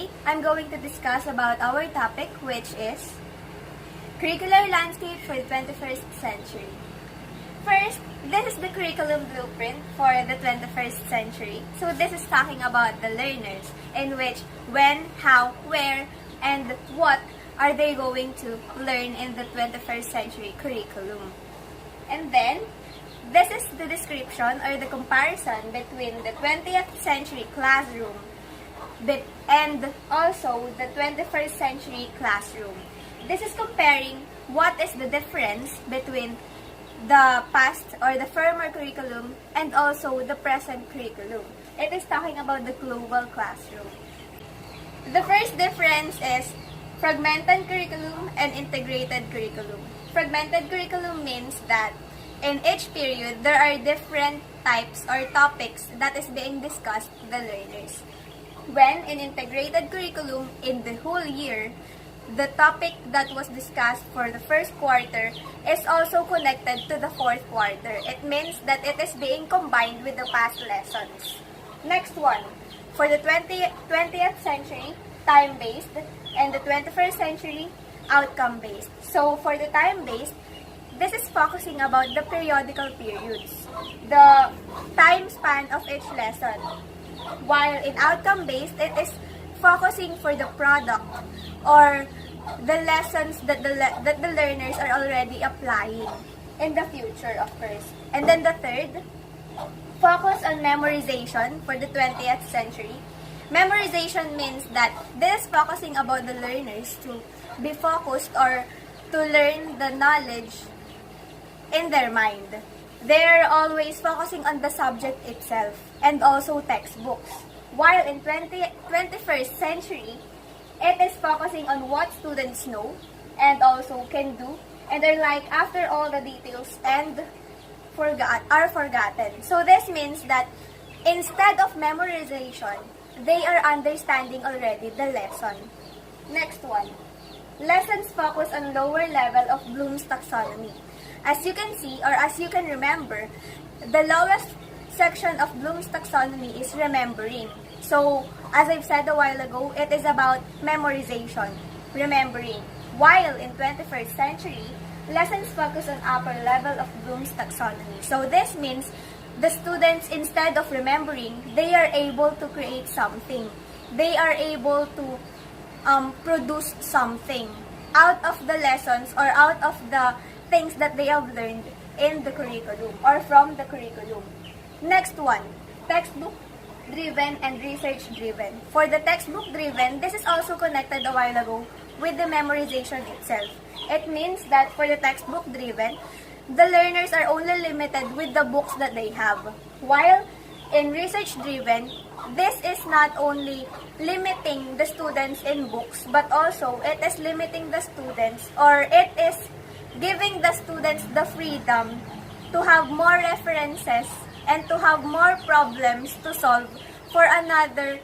I'm going to discuss about our topic, which is curricular landscape for the 21st century. First, this is the curriculum blueprint for the 21st century. So this is talking about the learners, in which when, how, where, and what are they going to learn in the 21st century curriculum. And then, this is the description or the comparison between the 20th century classroom and also the 21st century classroom. This is comparing what is the difference between the past or the former curriculum and also the present curriculum. It is talking about the global classroom. The first difference is fragmented curriculum and integrated curriculum. Fragmented curriculum means that in each period, there are different types or topics that is being discussed to the learners. When in integrated curriculum, in the whole year, the topic that was discussed for the first quarter is also connected to the fourth quarter. It means that it is being combined with the past lessons. Next one, for the 20th century, time-based, and the 21st century, outcome-based. So for the time-based, this is focusing about the periodical periods, the time span of each lesson. While in outcome-based, it is focusing for the product or the lessons that the learners are already applying in the future, of course. And then the third, focus on memorization for the 20th century. Memorization means that this is focusing about the learners to be focused or to learn the knowledge in their mind. They're always focusing on the subject itself and also textbooks. While in 21st century, it is focusing on what students know and also can do, and they're like after all the details and are forgotten. So this means that instead of memorization, they are understanding already the lesson. Next one, lessons focus on lower level of Bloom's taxonomy. As you can see, or as you can remember, the lowest section of Bloom's taxonomy is remembering. So, as I've said a while ago, it is about memorization, remembering. While in 21st century, lessons focus on upper level of Bloom's taxonomy. So, this means the students, instead of remembering, they are able to create something. They are able to produce something out of the lessons or out of the things that they have learned in the curriculum or from the curriculum. Next one, textbook-driven and research-driven. For the textbook-driven, this is also connected a while ago with the memorization itself. It means that for the textbook-driven, the learners are only limited with the books that they have. While in research-driven, this is not only limiting the students in books, but also it is limiting the students, or it is giving the students the freedom to have more references and to have more problems to solve for another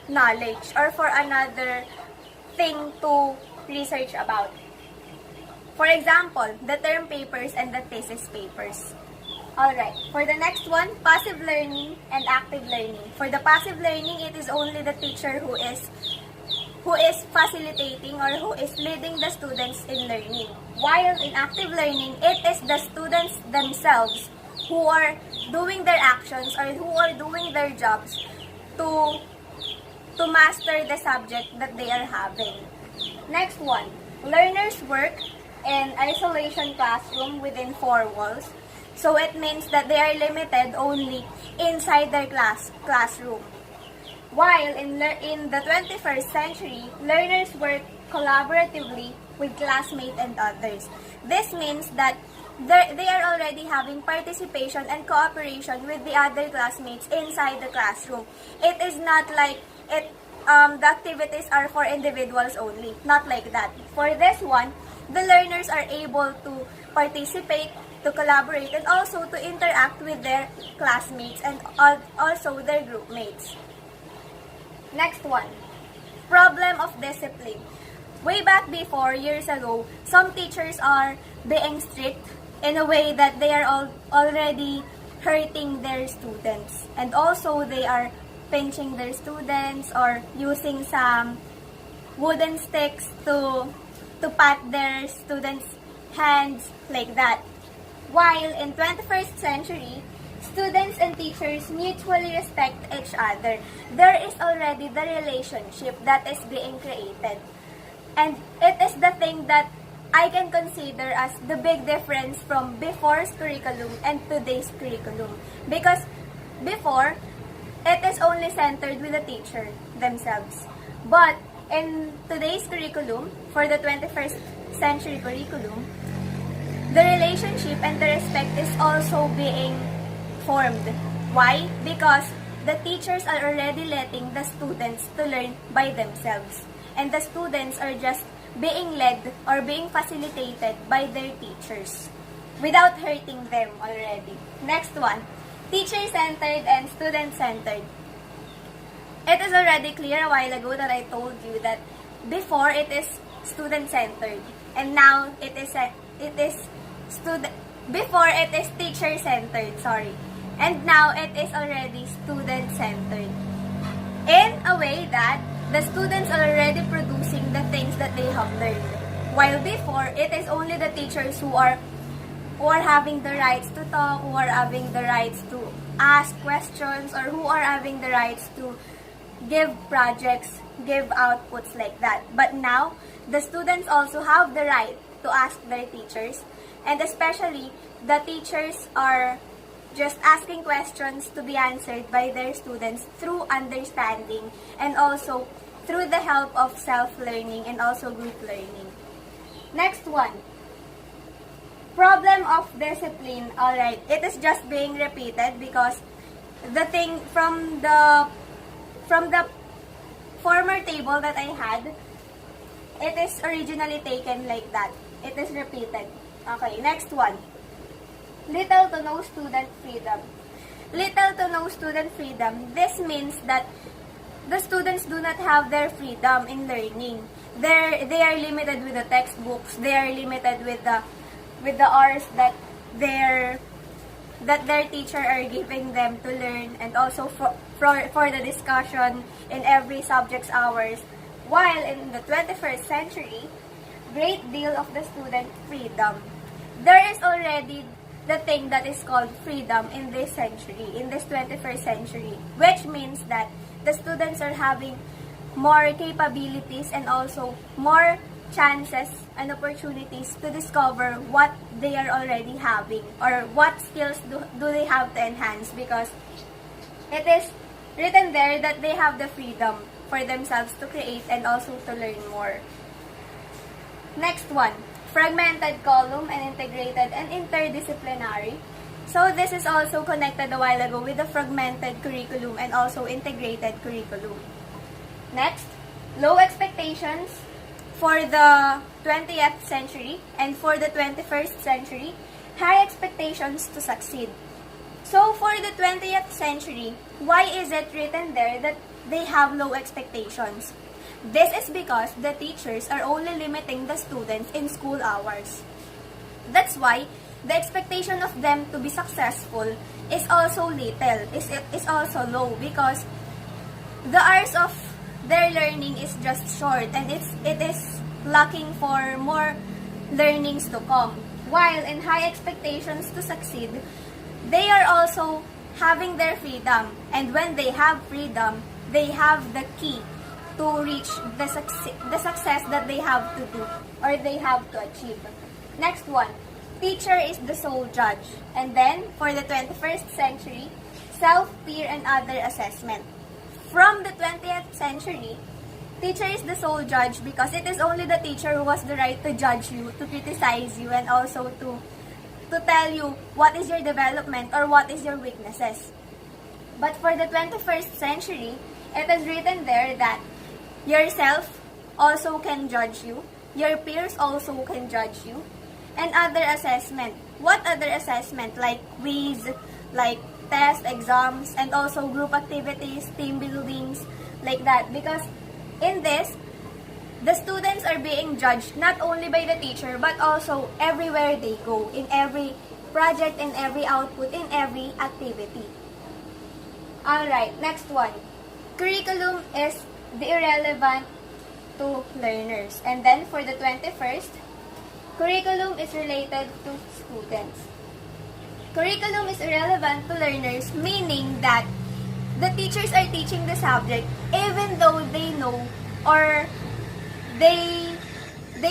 knowledge or for another thing to research about. For example, the term papers and the thesis papers. Alright, for the next one, passive learning and active learning. For the passive learning, it is only the teacher who is facilitating or who is leading the students in learning. While in active learning, it is the students themselves who are doing their actions or who are doing their jobs to master the subject that they are having. Next one, learners work in isolation classroom within four walls. So it means that they are limited only inside their classroom. While in the 21st century, learners work collaboratively with classmates and others. This means that they are already having participation and cooperation with the other classmates inside the classroom. It is not like the activities are for individuals only. Not like that. For this one, the learners are able to participate, to collaborate, and also to interact with their classmates and also their group mates. Next one, problem of discipline. Way back before, years ago, some teachers are being strict in a way that they are already hurting their students. And also, they are pinching their students or using some wooden sticks to pat their students' hands like that. While in 21st century, students and teachers mutually respect each other. There is already the relationship that is being created. And it is the thing that I can consider as the big difference from before's curriculum and today's curriculum. Because before, it is only centered with the teacher themselves. But in today's curriculum, for the 21st century curriculum, the relationship and the respect is also being formed. Why? Because the teachers are already letting the students to learn by themselves. And the students are just being led or being facilitated by their teachers without hurting them already. Next one, teacher-centered and student-centered. It is already clear a while ago that I told you that before it is student-centered and now it is teacher-centered, and now it is already student-centered. In a way that the students are already producing the things that they have learned. While before, it is only the teachers who are having the rights to talk, who are having the rights to ask questions, or who are having the rights to give projects, give outputs like that. But now, the students also have the right to ask their teachers, and especially the teachers are just asking questions to be answered by their students through understanding and also through the help of self-learning and also group learning. Next one, problem of discipline. Alright, it is just being repeated because the thing from the former table that I had, it is originally taken like that. It is repeated. Okay, next one. Little to no student freedom. Little to no student freedom. This means that the students do not have their freedom in learning. They are limited with the textbooks. They are limited with the hours that their teacher are giving them to learn, and also for the discussion in every subject's hours. While in the 21st century, great deal of the student freedom. There is already the thing that is called freedom in this century, in this 21st century, which means that the students are having more capabilities and also more chances and opportunities to discover what they are already having or what skills do they have to enhance, because it is written there that they have the freedom for themselves to create and also to learn more. Next one, fragmented column and integrated and interdisciplinary. So this is also connected a while ago with the fragmented curriculum and also integrated curriculum. Next, low expectations for the 20th century and for the 21st century, high expectations to succeed. So for the 20th century, why is it written there that they have low expectations? This is because the teachers are only limiting the students in school hours. That's why the expectation of them to be successful is also little, is also low, because the hours of their learning is just short and it is lacking for more learnings to come. While in high expectations to succeed, they are also having their freedom, and when they have freedom, they have the key to reach the success that they have to do or they have to achieve. Next one, teacher is the sole judge. And then, for the 21st century, self, peer, and other assessment. From the 20th century, teacher is the sole judge because it is only the teacher who has the right to judge you, to criticize you, and also to tell you what is your development or what is your weaknesses. But for the 21st century, it is written there that yourself also can judge you, your peers also can judge you, and other assessment. What other assessment? Like quiz, like tests, exams, and also group activities, team buildings, like that. Because in this, the students are being judged not only by the teacher but also everywhere they go, in every project, in every output, in every activity. Alright, next one. curriculum is the irrelevant to learners. And then for the 21st, curriculum is related to students. Curriculum is irrelevant to learners, meaning that the teachers are teaching the subject even though they know or they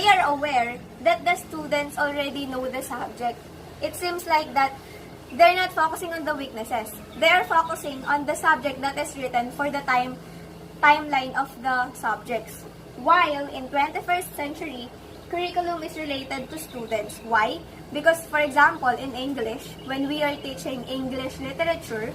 are aware that the students already know the subject. It seems like that they're not focusing on the weaknesses. They are focusing on the subject that is written for the timeline of the subjects. While in 21st century, curriculum is related to students. Why? Because, for example, in English, when we are teaching English literature,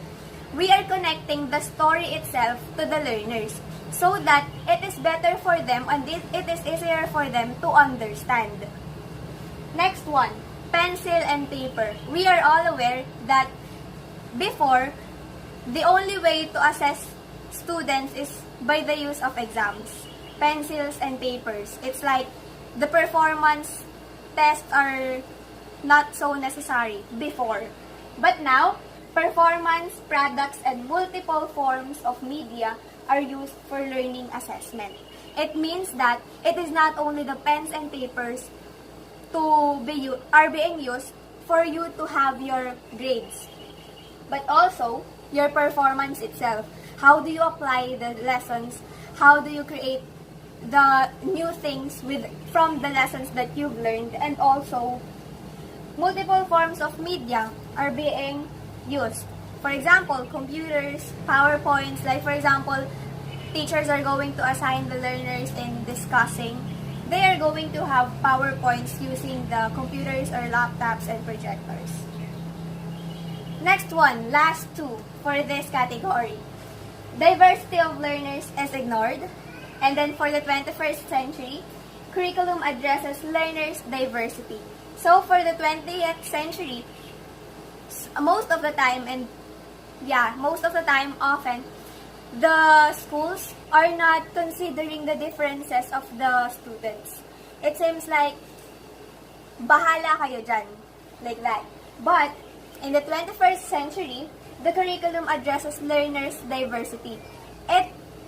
we are connecting the story itself to the learners so that it is better for them and it is easier for them to understand. Next one, pencil and paper. We are all aware that before, the only way to assess students is by the use of exams, pencils and papers. It's like the performance tests are not so necessary before. But now, performance, products, and multiple forms of media are used for learning assessment. It means that it is not only the pens and papers are being used for you to have your grades, but also your performance itself. How do you apply the lessons? How do you create the new things from the lessons that you've learned? And also, multiple forms of media are being used. For example, computers, PowerPoints, like for example, teachers are going to assign the learners in discussing. They are going to have PowerPoints using the computers or laptops and projectors. Next one, last two for this category. Diversity of learners is ignored. And then for the 21st century, curriculum addresses learners' diversity. So for the 20th century, most of the time, often, the schools are not considering the differences of the students. It seems like, bahala kayo dyan, like that. But, in the 21st century, the curriculum addresses learners' diversity.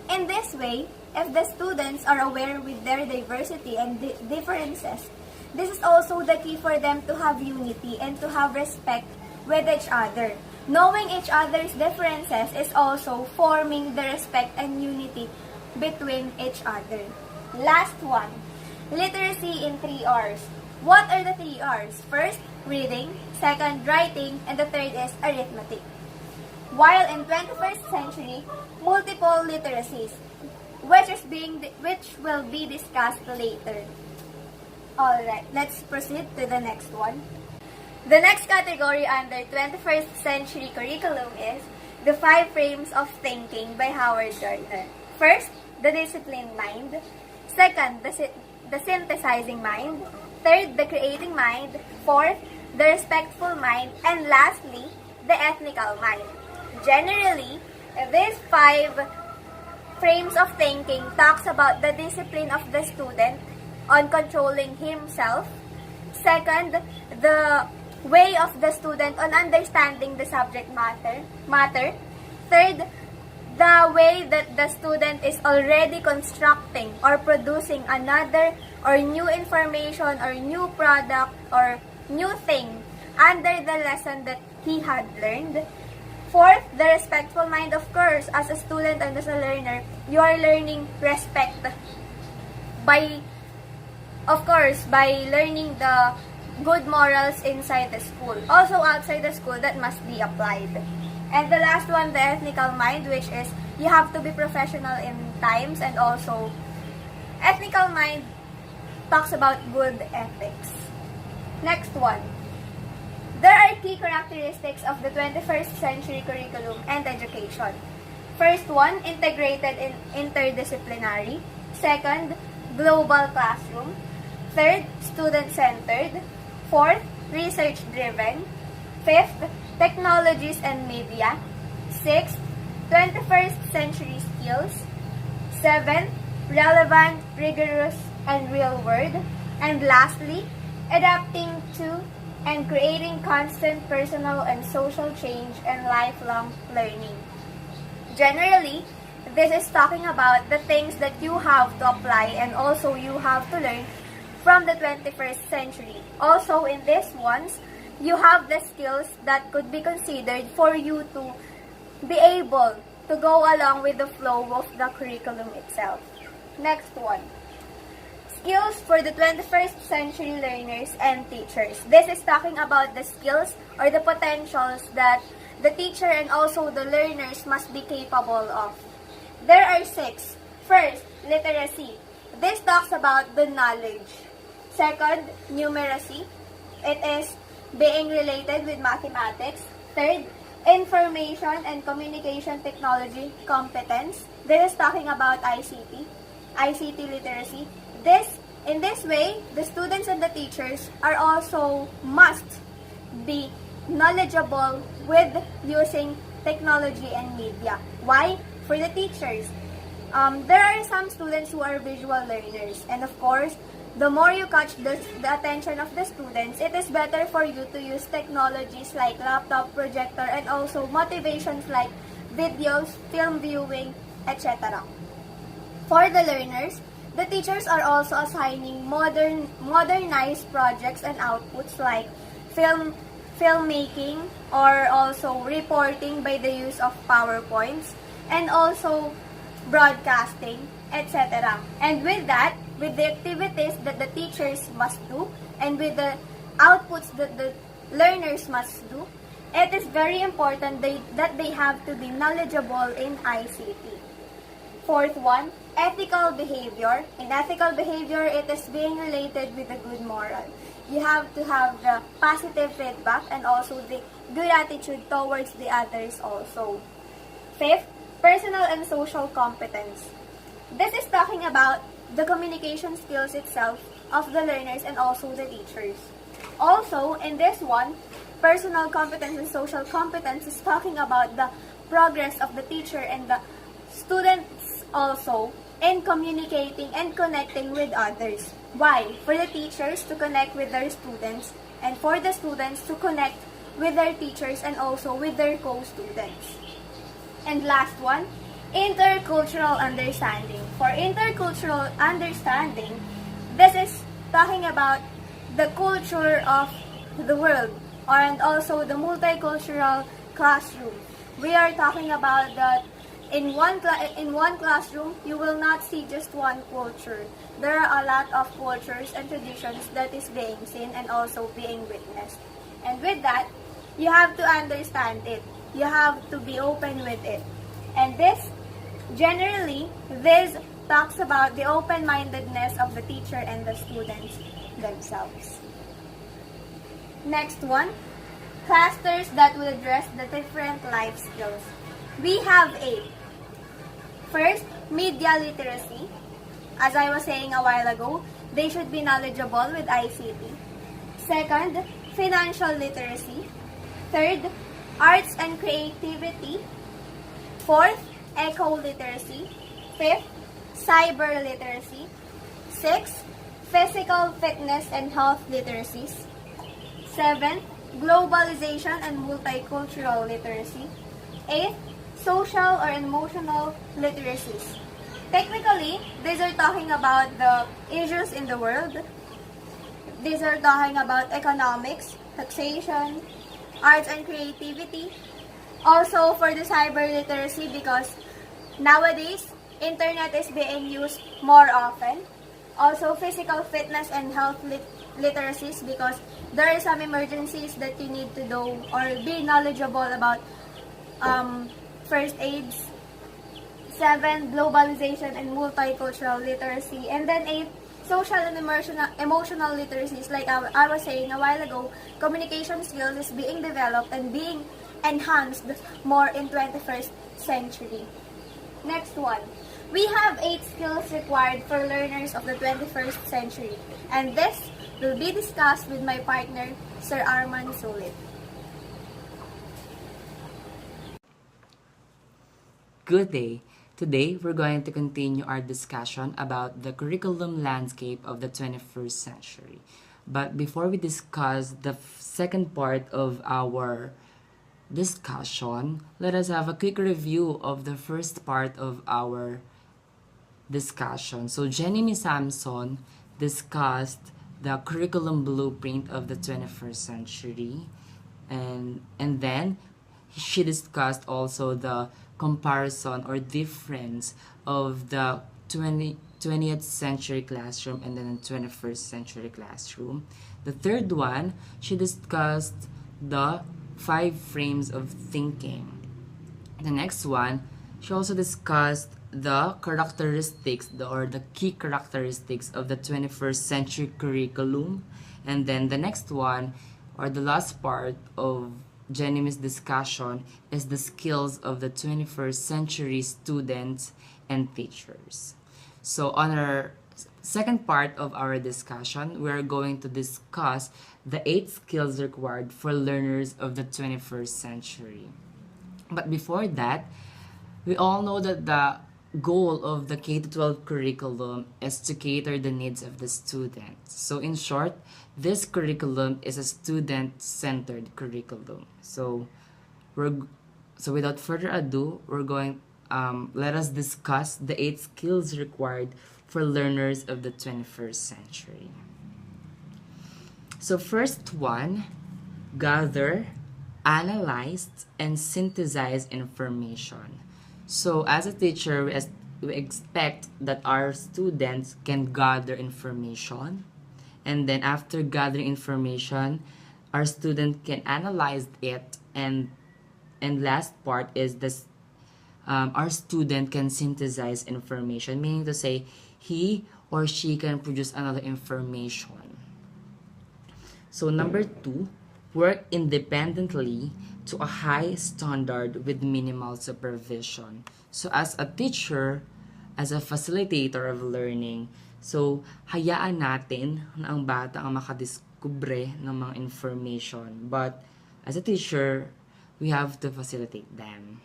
In this way, if the students are aware with their diversity and differences, this is also the key for them to have unity and to have respect with each other. Knowing each other's differences is also forming the respect and unity between each other. Last one, literacy in 3 R's. What are the 3 R's? First, reading. Second, writing. And the third is arithmetic. While in 21st century, multiple literacies, which will be discussed later. Alright, let's proceed to the next one. The next category under 21st century curriculum is the 5 frames of thinking by Howard Gardner. First, the disciplined mind. Second, the synthesizing mind. Third, the creating mind. Fourth, the respectful mind. And lastly, the ethnical mind. Generally, these 5 frames of thinking talks about the discipline of the student on controlling himself. Second, the way of the student on understanding the subject matter. Third, the way that the student is already constructing or producing another or new information or new product or new thing under the lesson that he had learned. Fourth, the respectful mind. Of course, as a student and as a learner, you are learning respect by learning the good morals inside the school. Also outside the school, that must be applied. And the last one, the ethnical mind, which is you have to be professional in times, and also ethnical mind talks about good ethics. Next one. There are key characteristics of the 21st century curriculum and education. First one, integrated and interdisciplinary. Second, global classroom. Third, student-centered. Fourth, research-driven. Fifth, technologies and media. Sixth, 21st century skills. Seventh, relevant, rigorous, and real-world. And lastly, adapting to and creating constant personal and social change and lifelong learning. Generally, this is talking about the things that you have to apply and also you have to learn from the 21st century. Also, in these ones, you have the skills that could be considered for you to be able to go along with the flow of the curriculum itself. Next one. Skills for the 21st century learners and teachers. This is talking about the skills or the potentials that the teacher and also the learners must be capable of. There are 6. First, literacy. This talks about the knowledge. Second, numeracy. It is being related with mathematics. Third, information and communication technology competence. This is talking about ICT literacy. In this way, the students and the teachers are also must be knowledgeable with using technology and media. Why? For the teachers, there are some students who are visual learners, and of course, the more you catch the attention of the students, it is better for you to use technologies like laptop, projector, and also motivations like videos, film viewing, etc. For the learners, the teachers are also assigning modernized projects and outputs like filmmaking or also reporting by the use of PowerPoints and also broadcasting, etc. And with that, with the activities that the teachers must do and with the outputs that the learners must do, it is very important that they have to be knowledgeable in ICT. Fourth one, ethical behavior. In ethical behavior, it is being related with a good moral. You have to have the positive feedback and also the good attitude towards the others also. Fifth, personal and social competence. This is talking about the communication skills itself of the learners and also the teachers. Also, in this one, personal competence and social competence is talking about the progress of the teacher and the students also in communicating and connecting with others. Why? For the teachers to connect with their students and for the students to connect with their teachers and also with their co-students. And last one, intercultural understanding. For intercultural understanding, this is talking about the culture of the world and also the multicultural classroom. We are talking about that in one classroom, you will not see just one culture. There are a lot of cultures and traditions that is being seen and also being witnessed. And with that, you have to understand it. You have to be open with it. And this talks about the open-mindedness of the teacher and the students themselves. Next one, clusters that will address the different life skills. We have 8. First, media literacy. As I was saying a while ago, they should be knowledgeable with ICT. Second, financial literacy. Third, arts and creativity. Fourth, eco-literacy. Fifth, cyber literacy. Sixth, physical fitness and health literacies. Seventh, globalization and multicultural literacy. Eighth, social or emotional literacies. Technically, these are talking about the issues in the world. These are talking about economics, taxation, arts and creativity. Also for the cyber literacy because nowadays, internet is being used more often. Also physical fitness and health literacies because there are some emergencies that you need to know or be knowledgeable about first aids. 7, globalization and multicultural literacy. And then 8, social and emotional literacies. Like I was saying a while ago, communication skills is being developed and being enhanced more in 21st century. Next one. We have 8 skills required for learners of the 21st century. And this will be discussed with my partner, Sir Arman Sulit. Good day. Today, we're going to continue our discussion about the curriculum landscape of the 21st century. But before we discuss the second part of our discussion, let us have a quick review of the first part of our discussion. So Jenny Samson discussed the curriculum blueprint of the 21st century, and then she discussed also the comparison or difference of the 20th century classroom and then the 21st century classroom. The third one, she discussed the 5 frames of thinking. The next one, she also discussed the characteristics or the key characteristics of the 21st century curriculum. And then the next one, or the last part of Jenny's discussion, is the skills of the 21st century students and teachers. So on our second part of our discussion, we're going to discuss the 8 skills required for learners of the 21st century. But before that, we all know that the goal of the K-12 curriculum is to cater the needs of the students. So in short, this curriculum is a student-centered curriculum. So without further ado, let us discuss the 8 skills required for learners of the 21st century. So first one, gather, analyze, and synthesize information. So as a teacher, we expect that our students can gather information, and then after gathering information, our student can analyze it, and last part is this, our student can synthesize information, meaning to say he or she can produce another information. So number 2, work independently to a high standard with minimal supervision. So as a teacher, as a facilitator of learning, so hayaan natin na ang bata ang makadiskubre ng mga information. But as a teacher, we have to facilitate them.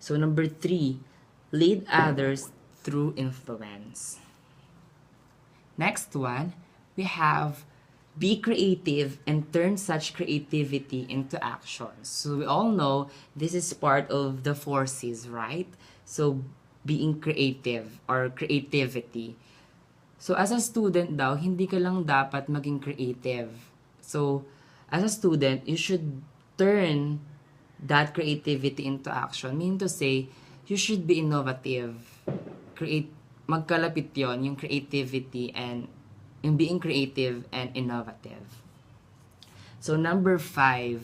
So number 3, lead others through influence. Next one, we have be creative and turn such creativity into action. So we all know this is part of the 4 C's, right? So being creative or creativity. So as a student daw, hindi ka lang dapat maging creative. So as a student, you should turn that creativity into action. Meaning to say, you should be innovative. Magkalapit yon, yung creativity and in being creative and innovative. So number 5,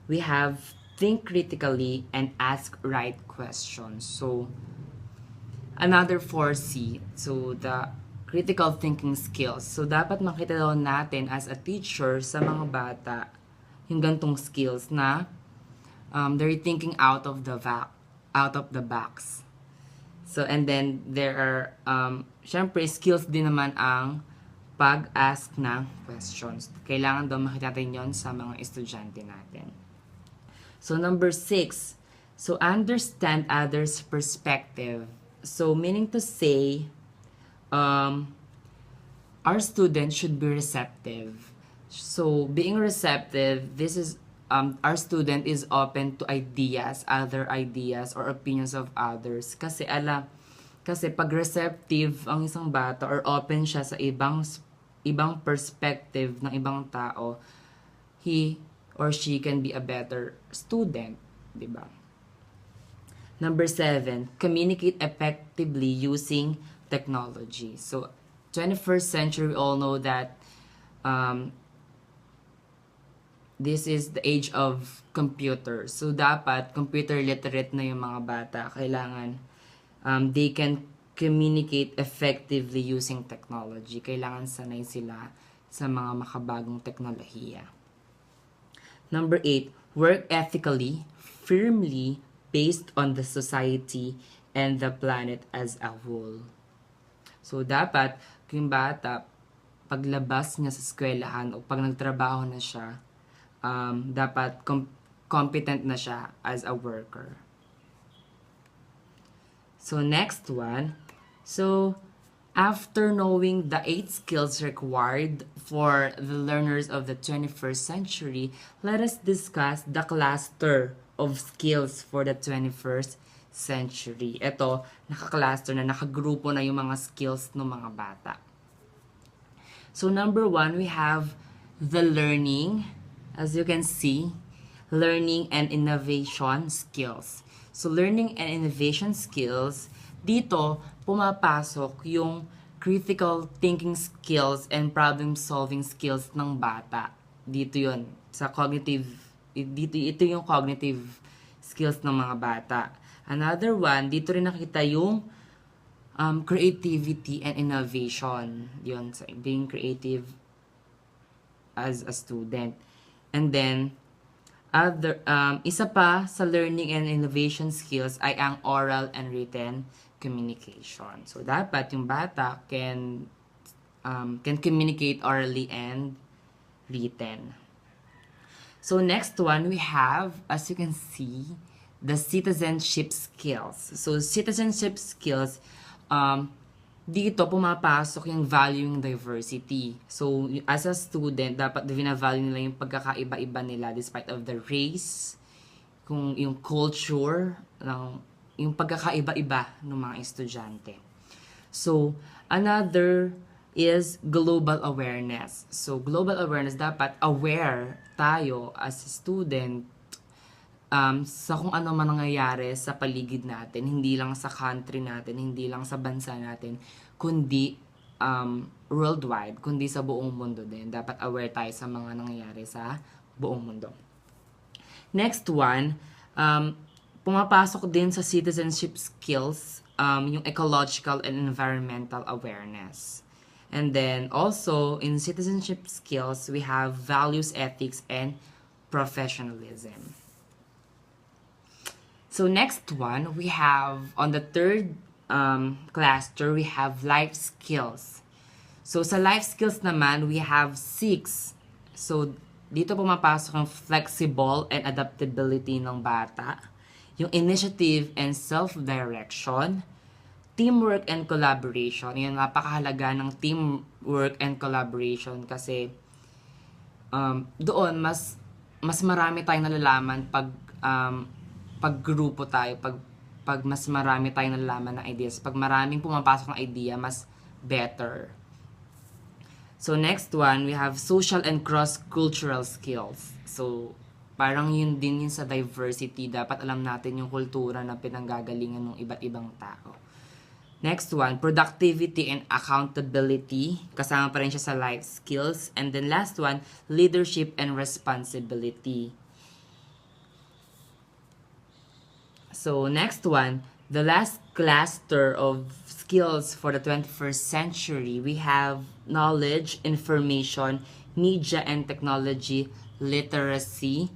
we have think critically and ask right questions. So another 4C, so the critical thinking skills. So dapat makita daw natin as a teacher sa mga bata yung gantong skills na they're thinking out of the box. So and then there are syempre skills din naman ang pag-ask ng questions. Kailangan daw makita natin yon sa mga estudyante natin. So number 6, so understand others' perspective. So meaning to say, our students should be receptive. So being receptive, this is our student is open to other ideas or opinions of others. Kasi pag receptive ang isang bata or open siya sa ibang perspective ng ibang tao, he or she can be a better student, di ba? Number 7, communicate effectively using technology. So, 21st century, we all know that this is the age of computers. So, dapat computer literate na yung mga bata. Kailangan they can communicate effectively using technology. Kailangan sanay sila sa mga makabagong teknolohiya. Number 8, work ethically, firmly, based on the society and the planet as a whole. So, dapat, yung bata, paglabas niya sa eskwelahan o pag nagtrabaho na siya, dapat competent na siya as a worker. So, next one. So, After knowing the 8 skills required for the learners of the 21st century, let us discuss the cluster of skills for the 21st century. Ito, naka-cluster na, nakagrupo na yung mga skills ng mga bata. So number 1, we have the learning. As you can see, learning and innovation skills. So learning and innovation skills, dito pumapasok yung critical thinking skills and problem solving skills ng bata. Dito yun, sa cognitive, ito yung cognitive skills ng mga bata. Another one, dito rin nakita yung creativity and innovation. Yun, so being creative as a student. And then, isa pa sa learning and innovation skills ay ang oral and written communication. So, dapat yung bata can communicate orally and written. So, next one, we have, as you can see, the citizenship skills. So, citizenship skills, dito pumapasok yung valuing diversity. So, as a student, dapat vina-value nila yung pagkakaiba-iba nila despite of the race, yung culture, yung pagkakaiba-iba ng mga estudyante. So, another is global awareness. So, global awareness, dapat aware tayo as a student sa kung ano man nangyayari sa paligid natin, hindi lang sa country natin, hindi lang sa bansa natin, kundi worldwide, kundi sa buong mundo din. Dapat aware tayo sa mga nangyayari sa buong mundo. Next one, pumapasok din sa citizenship skills yung ecological and environmental awareness. And then also, in citizenship skills, we have values, ethics, and professionalism. So next one, we have on the third cluster, we have life skills. So sa life skills naman, we have 6. So dito pumapasok ang flexible and adaptability ng bata, yung initiative and self-direction, teamwork and collaboration. Yung napakahalaga ng teamwork and collaboration kasi doon mas marami tayong nalalaman pag grupo tayo, pag mas marami tayong nalalaman ng ideas, pag maraming pumapasok ng idea, mas better. So next one, we have social and cross-cultural skills. So parang yun din yun sa diversity, dapat alam natin yung kultura na pinanggagalingan ng iba't ibang tao. Next one, productivity and accountability. Kasama pa rin siya sa life skills. And then last one, leadership and responsibility. So next one, the last cluster of skills for the 21st century, we have knowledge, information, media and technology, literacy,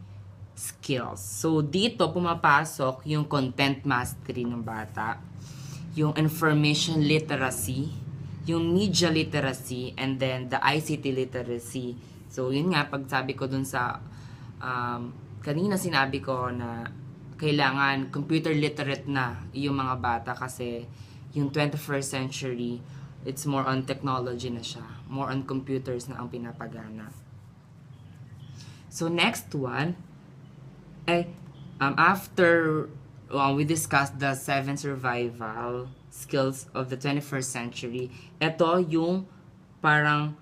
skills. So dito pumapasok yung content mastery ng bata, yung information literacy, yung media literacy, and then the ICT literacy. So yun nga, pag sabi ko dun sa kanina sinabi ko na kailangan computer literate na yung mga bata kasi yung 21st century, it's more on technology na siya. More on computers na ang pinapagana. So next one, after we discussed the 7 survival skills of the 21st century, ito yung parang,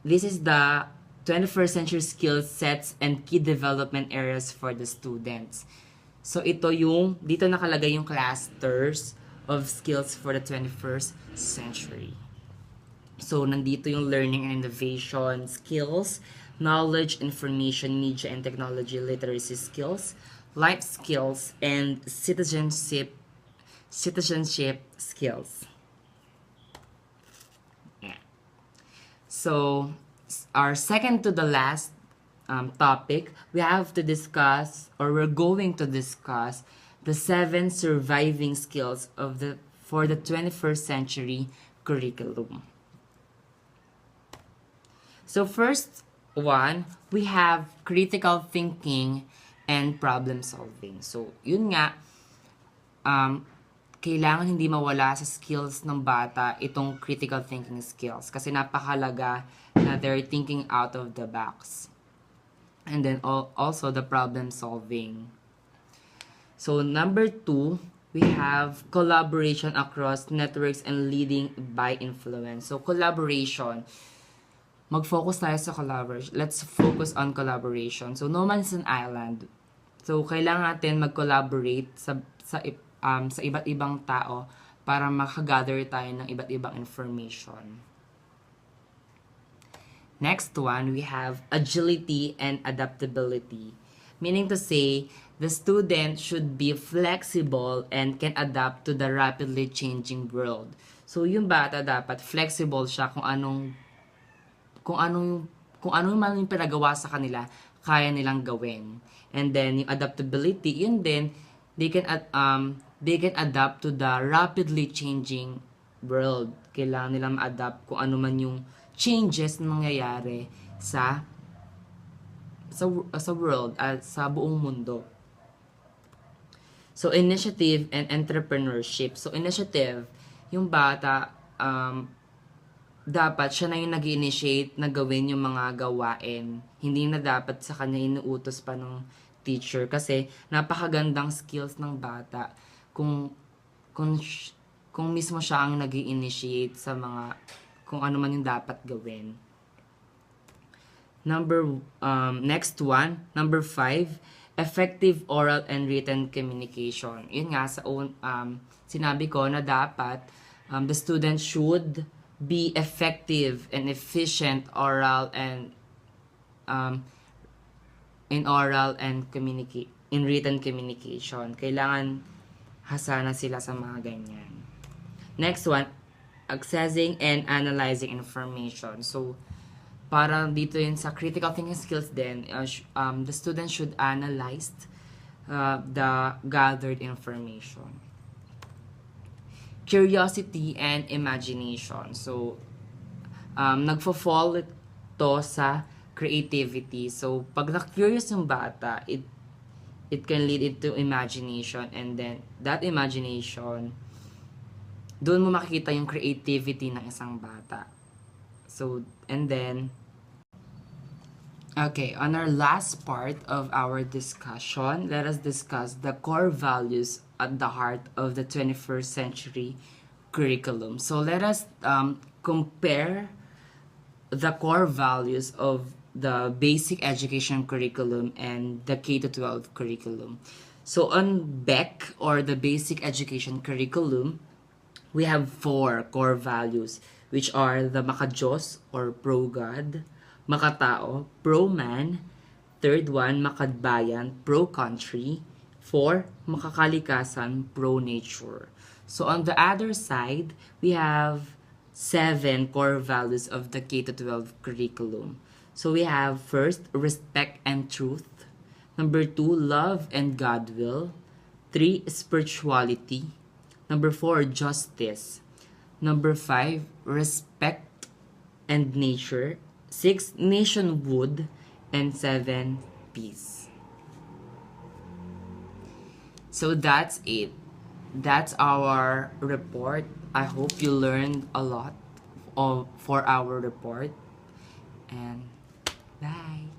this is the 21st century skill sets and key development areas for the students. So ito yung, dito nakalagay yung clusters of skills for the 21st century. So nandito yung learning and innovation skills, knowledge, information, media and technology literacy skills, life skills, and citizenship skills. Yeah. So our second to the last topic, we have to discuss, or we're going to discuss, the 7 surviving skills for the 21st century curriculum. So first one, we have critical thinking and problem solving. So yun nga, kailangan hindi mawala sa skills ng bata itong critical thinking skills kasi napakalaga na they're thinking out of the box. And then also the problem solving. So number 2, we have collaboration across networks and leading by influence. So collaboration, mag-focus tayo sa collaboration. Let's focus on collaboration. So no man's an island. So kailangan natin mag-collaborate sa iba't ibang tao para makagather tayo ng iba't ibang information. Next one, we have agility and adaptability. Meaning to say, the student should be flexible and can adapt to the rapidly changing world. So yung bata dapat flexible siya kung anong man yung pinagawa sa kanila, kaya nilang gawin. And then yung adaptability, yun din, they can adapt to the rapidly changing world. Kailangan nilang ma-adapt kung ano man yung changes na nangyayari sa world at sa buong mundo. So initiative and entrepreneurship. So initiative, yung bata dapat siya na yung nag-initiate na gawin yung mga gawain. Hindi na dapat sa kanya inuutos pa ng teacher kasi napakagandang skills ng bata kung mismo siya ang nag-initiate sa mga kung ano man yung dapat gawin. Next one, number 5, effective oral and written communication. Yun nga, sinabi ko na dapat the student should be effective and efficient in written communication. Kailangan hasana sila sa mga ganyan. Next one, accessing and analyzing information. So, parang dito yun sa critical thinking skills din, the student should analyze the gathered information. Curiosity and imagination. So, nagfo-fall ito sa creativity. So, pag na-curious yung bata, it can lead into imagination, and then that imagination, doon mo makikita yung creativity ng isang bata. So, and then, okay, on our last part of our discussion, let us discuss the core values at the heart of the 21st century curriculum. So, let us compare the core values of the basic education curriculum and the K-12 curriculum. So, on BEC, or the basic education curriculum, we have 4 core values, which are the Maka-Diyos or pro-God, Makatao, pro-man, third one, Makadbayan, pro-country, 4, Makakalikasan, pro-nature. So on the other side, we have 7 core values of the K-12 curriculum. So we have first, respect and truth. Number 2, love and Godwill. 3, spirituality. Number 4, justice. Number 5, respect and nature. 6, nationhood. And 7, peace. So that's it. That's our report. I hope you learned a lot for our report. And bye.